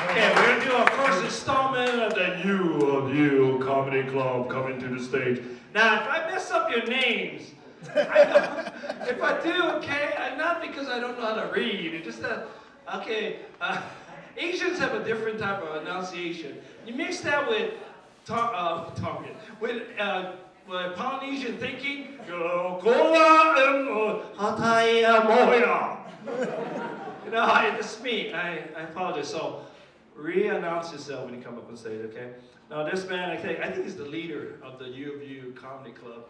Okay, we're gonna do our first installment of the U of U Comedy Club coming to the stage. Now, if I mess up your names, I know, if I do, okay, not because I don't know how to read, it's just that, okay, Asians have a different type of enunciation. You mix that with with Polynesian thinking, you know, it's me. I apologize. So, re-announce yourself when you come up and say it, okay? Now, this man, I think he's the leader of the U of U Comedy Club.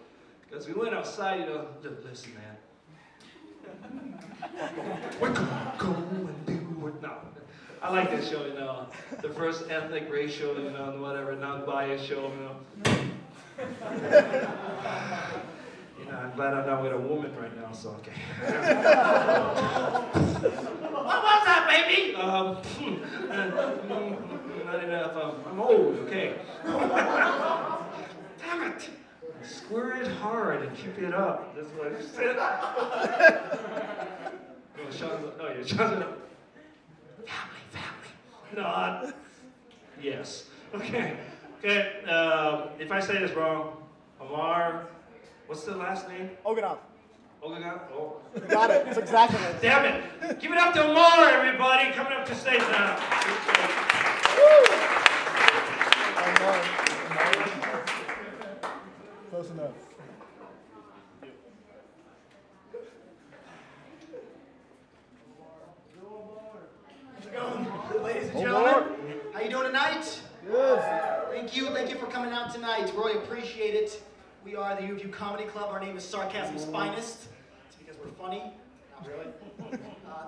Because we went outside, you know, listen, man. We're gonna go and do it. No. I like this show, you know. The first ethnic, racial, you know, whatever, non-biased show, you know. You know, I'm glad I'm not with a woman right now, so okay. What was that, baby? Not enough. I'm old, okay. Damn it. Square it hard and keep it up. That's what I said. No, Sean's family. Not. Yes. Okay. If I say this wrong, Amar, what's the last name? Oganov. Oganov? Oh. You got it. It's exactly it. Damn it. Give it up to Amar, everybody. Coming up to stage now. Close enough. How's it going, ladies and gentlemen? How you doing tonight? Good. Thank you for coming out tonight. Really appreciate it. We are the U of U Comedy Club. Our name is Sarcasm's Finest. It's because we're funny. Not really.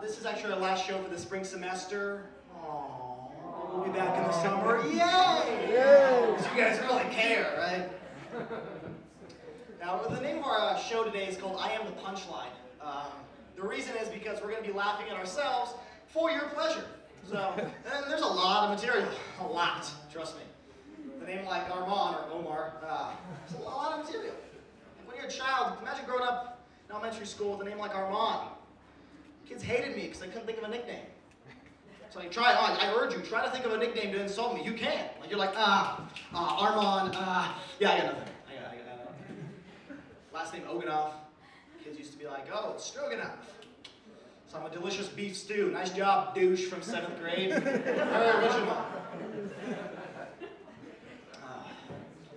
This is actually our last show for the spring semester. Aww. We'll be back in the summer. Yay! Yay! So you guys really care, right? Now, the name of our show today is called I Am the Punchline. The reason is because we're going to be laughing at ourselves for your pleasure. So, and there's a lot of material. A lot, trust me. The name like Arman or Omar, there's a lot of material. Like when you're a child, imagine growing up in elementary school with a name like Arman. Kids hated me because I couldn't think of a nickname. So you try, I urge you, try to think of a nickname to insult me. You can. Like you're like, Arman, yeah, I got nothing. I got last name Oganov. Kids used to be like, oh, it's Stroganoff. So I'm a delicious beef stew. Nice job, douche from 7th grade. Very original.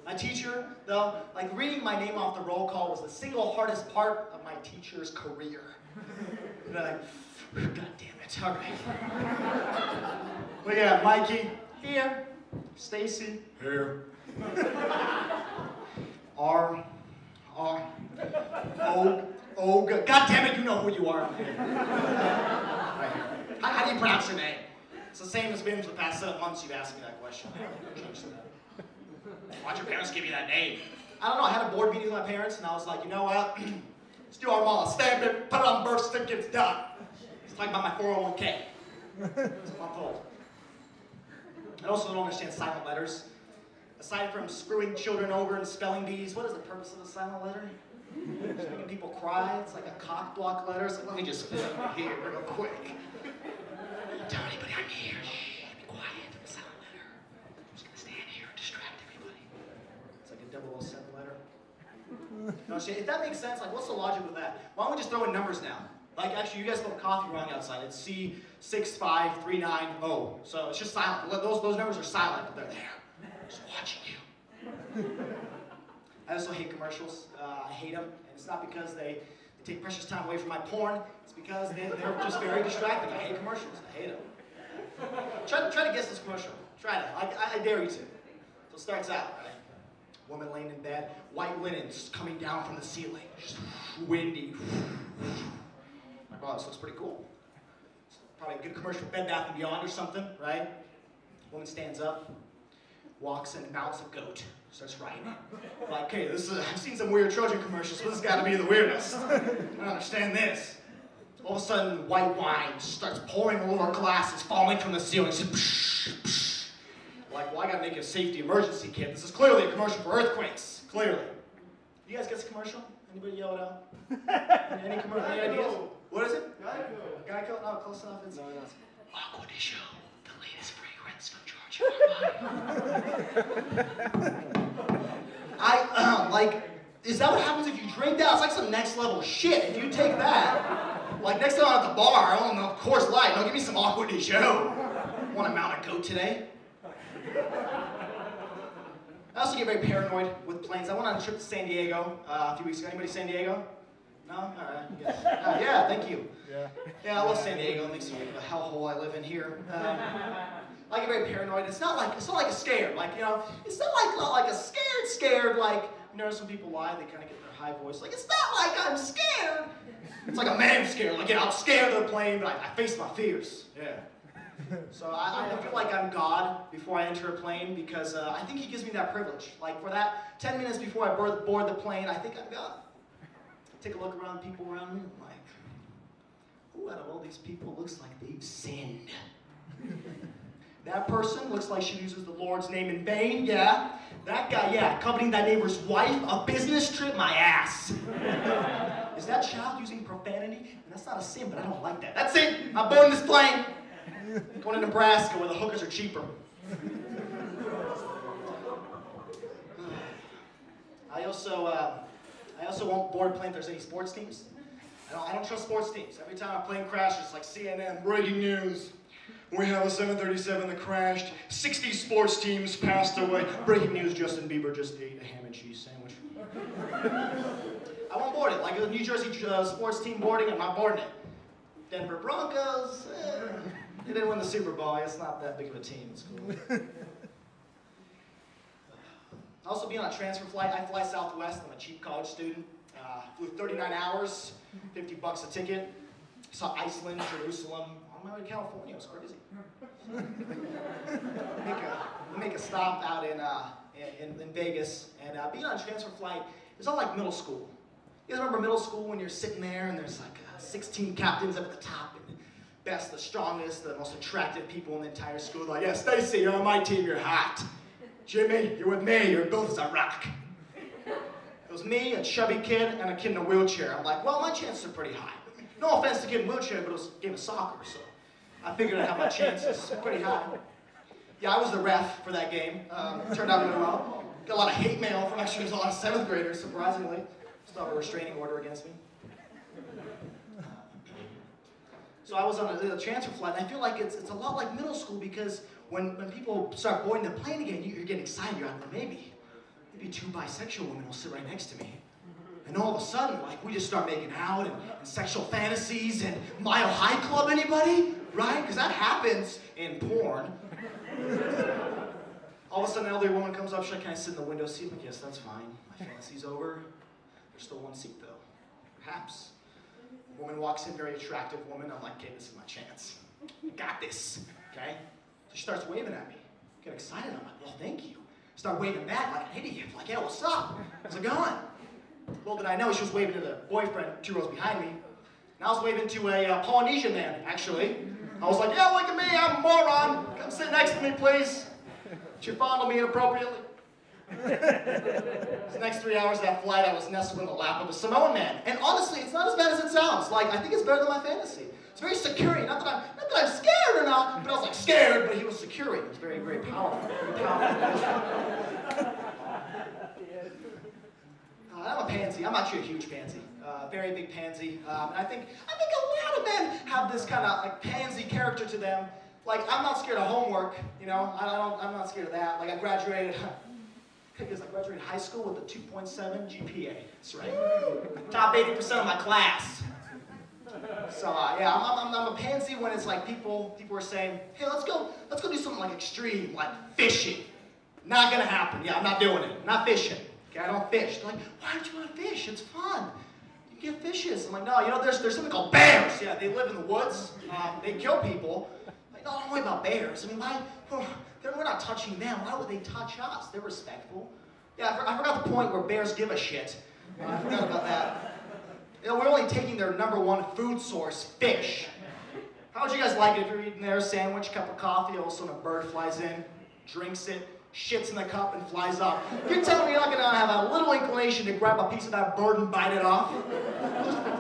My teacher, though, like reading my name off the roll call was the single hardest part of my teacher's career. And I'm like, God damn it, all right. Well, yeah, Mikey, here. Stacy, here. God damn it, you know who you are. Right here. How do you pronounce your name? It's the same as been for the past 7 months you've asked me that question. Why'd your parents give you that name? I don't know, I had a board meeting with my parents and I was like, you know what? Let's do Armand, stamp it, put it on birth certificates, done. It's talking about my 401k. That's what I'm told. I also don't understand silent letters. Aside from screwing children over and spelling bees, what is the purpose of a silent letter? Just making people cry. It's like a cock block letter. It's like, let me just fill it here real quick. Don't tell anybody I'm here. Shh, be quiet. Silent letter. I'm just gonna stand here and distract everybody. It's like a 007 letter. No, if that makes sense, like what's the logic with that? Why don't we just throw in numbers now? Like actually, you guys spelled coffee wrong outside. It's C65390. So it's just silent. Those numbers are silent, but they're there. Just watching you. I also hate commercials. I hate them, and it's not because they take precious time away from my porn. It's because they're just very distracting. I hate commercials. I hate them. Try to guess this commercial. Try it. I dare you to. So it starts out, right? Woman laying in bed, white linens coming down from the ceiling, just windy. Like, wow, this looks pretty cool. It's probably a good commercial for Bed Bath & Beyond or something, right? Woman stands up, walks and mounts a goat. Starts writing. Like, okay, I've seen some weird Trojan commercials, but this has got to be the weirdest. I don't understand this. All of a sudden, white wine starts pouring all over our glasses, falling from the ceiling. Just psh, psh. Like, well, I got to make a safety emergency kit. This is clearly a commercial for earthquakes. Clearly. You guys get this commercial? Anybody yell it out? Any commercial? Any ideas? What is it? Geico. Geico? No, close enough. It's no. Aqua de Show, the latest fragrance. Is that what happens if you drink that? It's like some next level shit. If you take that, like next time I'm at the bar, I don't know, of course, light. No, give me some Aqua de Joe. Want to mount a goat today? I also get very paranoid with planes. I went on a trip to San Diego a few weeks ago. Anybody San Diego? No? All right. Yes. Yeah, thank you. Yeah, I love San Diego. It makes me the hellhole I live in here. I get very paranoid. It's not like a scared. Like, you know, it's not like a scared. Like, you know, some people lie. They kind of get their high voice. Like, it's not like I'm scared. It's like a man scared. Like, yeah, I'm scared of the plane, but I face my fears. Yeah. So I feel like I'm God before I enter a plane because I think he gives me that privilege. Like for that 10 minutes before I board the plane, I think I'm God. Take a look around the people around me, I'm like, who out of all these people looks like they've sinned? That person looks like she uses the Lord's name in vain, yeah. That guy, yeah, accompanying that neighbor's wife, a business trip, my ass. Is that child using profanity? And that's not a sin, but I don't like that. That's it, I'm boarding this plane. Going to Nebraska where the hookers are cheaper. I also won't board a plane if there's any sports teams. I don't trust sports teams. Every time a plane crashes, it's like CNN, breaking news. We have a 737 that crashed. 60 sports teams passed away. Breaking news, Justin Bieber just ate a ham and cheese sandwich. I won't board it. Like the New Jersey sports team boarding, I'm not boarding it. Denver Broncos, they didn't win the Super Bowl. It's not that big of a team. It's cool. I'll also be on a transfer flight. I fly Southwest. I'm a cheap college student. Flew 39 hours, $50 a ticket. Saw Iceland, Jerusalem. On my way to California. It was crazy. make a stop out in Vegas. And being on a transfer flight, it's all like middle school. You guys remember middle school when you're sitting there and there's like 16 captains up at the top and the best, the strongest, the most attractive people in the entire school. Like, yeah, Stacy, you're on my team, you're hot. Jimmy, you're with me, you're both as a rock. It was me, a chubby kid, and a kid in a wheelchair. I'm like, well, my chances are pretty high. No offense to kid in a wheelchair, but it was a game of soccer, so I figured I'd have my chances pretty high. Yeah, I was the ref for that game. Turned out really well. Got a lot of hate mail from actually a lot of 7th graders, surprisingly. Still have a restraining order against me. So I was on a transfer flight, and I feel like it's a lot like middle school because when people start boarding the plane again, you're getting excited. You're like, maybe 2 bisexual women will sit right next to me. And all of a sudden, like, we just start making out and sexual fantasies and Mile High Club, anybody? Right? Because that happens in porn. All of a sudden, an elderly woman comes up, she's like, can I sit in the window seat? I'm like, yes, that's fine. My fantasy's over. There's still one seat, though. Perhaps. A woman walks in, very attractive woman. I'm like, okay, this is my chance. I got this, okay? So she starts waving at me. I get excited. I'm like, well, thank you. Start waving back like an idiot. Like, yeah, what's up? How's it going? Little did I know she was waving to the boyfriend 2 rows behind me. And I was waving to a Polynesian man, actually. I was like, yeah, look at me, I'm a moron. Come sit next to me, please. She fondled me inappropriately. The next 3 hours of that flight, I was nestled in the lap of a Samoan man. And honestly, it's not as bad as it sounds. Like, I think it's better than my fantasy. It's very securing. Not that I'm scared or not, but I was like scared, but he was securing. It was very, very powerful. Very powerful. I'm a pansy. I'm actually a huge pansy. Very big pansy. And I think a lot of men have this kind of like pansy character to them. Like, I'm not scared of homework, you know. I'm not scared of that. Like, I graduated high school with a 2.7 GPA. That's right. Top 80% of my class. So yeah, I'm a pansy when it's like people are saying, hey, let's go do something like extreme, like fishing. Not gonna happen. Yeah, I'm not doing it. I'm not fishing. Okay, I don't fish. They're like, why don't you want to fish? It's fun. You get fishes. I'm like, no, you know, there's something called bears. Yeah, they live in the woods. They kill people. Like, no, don't worry about bears. I mean, we're not touching them. Why would they touch us? They're respectful. Yeah, I forgot the point where bears give a shit. I forgot about that. You know, we're only taking their #1 food source, fish. How would you guys like it if you're eating their sandwich, cup of coffee, all of a sudden a bird flies in, drinks it, shits in the cup, and flies off? You're telling me you're not going to have a little inclination to grab a piece of that bird and bite it off?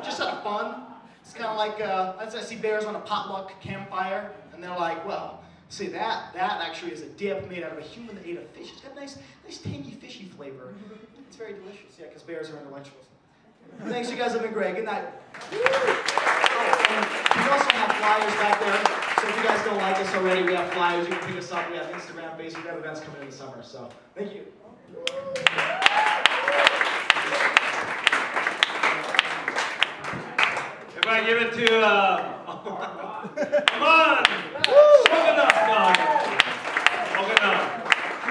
Just out of fun. It's kind of like, I see bears on a potluck campfire, and they're like, well, See, that actually is a dip made out of a human that ate a fish. It's got a nice tangy, fishy flavor. It's very delicious, yeah, because bears are intellectuals. Thanks, you guys have been great. Good night. We also have flyers back there, so if you guys don't like us already, we have flyers. You can pick us up. We have Instagram, Facebook, we have events coming in the summer, so thank you. If I give it to Arman Oganov.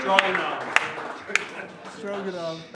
Strong enough. Strong enough.